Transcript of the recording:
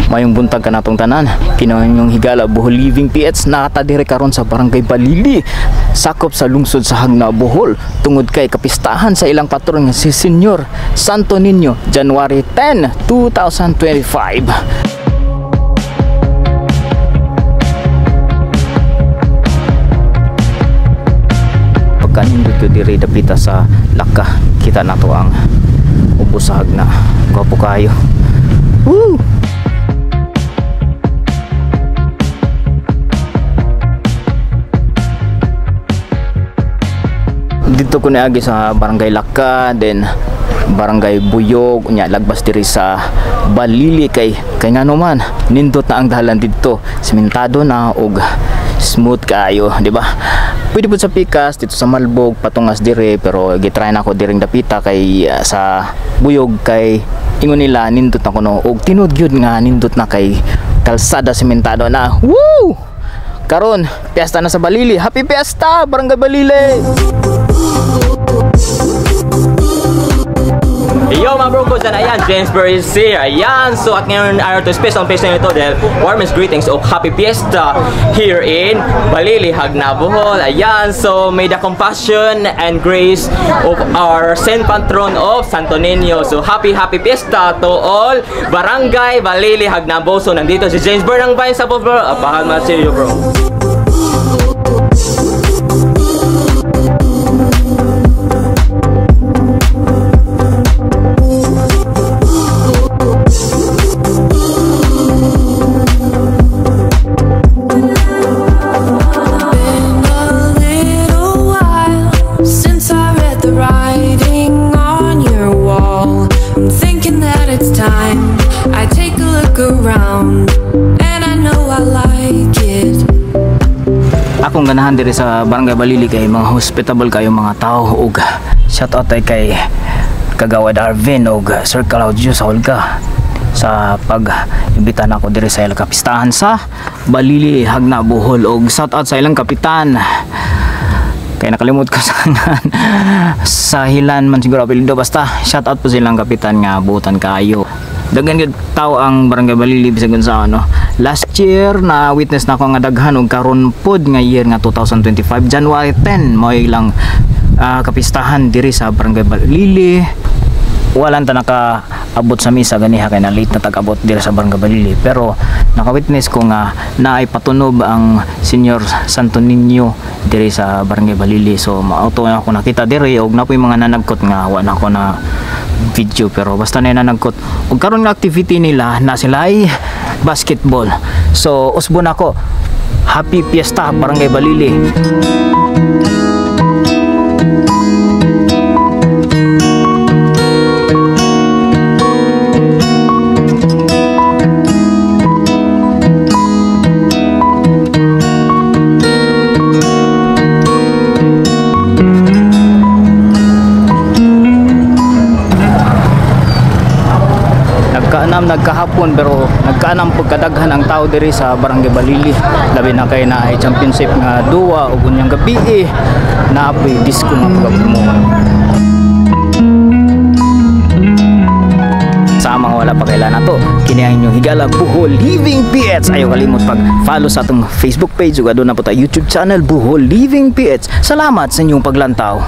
Mayong buntag ka natong tanan, kinaon yung higala Bohol Living PH nakatadire karon sa Barangay Balili, sakop sa lungsod sa Hagna, Bohol, tungod kay kapistahan sa ilang patron nga si Senyor Santo Niño, January 10, 2025. Pagkanindot ko diri dapita sa Laka, kita na to ang ubos sa Hagna. Gwapo kayo. Woo! Dito ko niagi sa Barangay Laka, then Barangay Buyog, nya lagbas diri sa Balili kay ngano man nindot na ang dalan dito, sementado na og smooth kayo, di ba? Pwede po sa Pikas dito sa Malbog patungas dire, pero gitry na ako diring dapita kay sa Buyog kay ingon nila nindot na kuno og tinud gyud nga nindot na kay kalsada sementado na. Woo! Karon piyesta na sa Balili. Happy Fiesta Barangay Balili. Yo mga bro ko dyan, ayan, James Burry is here, ayan, so at ngayon araw to special page na ito dahil warmest greetings of Happy Fiesta here in Balili, Hagna, Bohol, ayan, so may the compassion and grace of our Saint Patron of Santo Niño, so happy Fiesta to all Barangay Balili, Hagna, Bohol. So nandito si James Burry ng Vine sa bro, apahan mo si you bro. Akong ganahan diri sa Barangay Balili kay mga hospitable kayo mga tao, ug shout out kay Kagawad Arvin ug Sir Claudio sa Olga sa pag-imbita na ako diri sa ilang kapistahan sa Balili, Hagna, Bohol, ug shout out sa ilang kapitan kay nakalimot ko sa sa Hilan man siguro apelyido, basta shout out po silang kapitan nga buutan kayo. Daghan gyud tao ang Barangay Balili bisag sa ano. Last year na witness na ako nga daghan og karon pod nga year nga 2025 January 10 mo ilang kapistahan diri sa Barangay Balili. Walan ta nakaabot sa misa ganiha kay na late na tag-abot diri sa Barangay Balili, pero naka-witness ko nga naay patunob ang Senyor Santo Niño diri sa Barangay Balili. So maauto na ako nakita diri og napoy mga nanagkot nga wa na ako na video, pero basta na nanagkot og karon nga activity nila na sila ay basketball. So usbon ako, Happy Fiesta Barangay Balili. Nagkahapon pero nagkaanam pagkadaghan ang tao diri sa Barangay Balili, labi na kay na championship nga duwa ug unyang gabi na apoy disco nga pagpumuhan sa mga wala pa kailan na to. Kini ang inyong higala Bohol Living PH. Ayaw kalimot pag follow sa atong Facebook page ug aduna po ta YouTube channel Bohol Living PH. Salamat sa inyong paglantaw.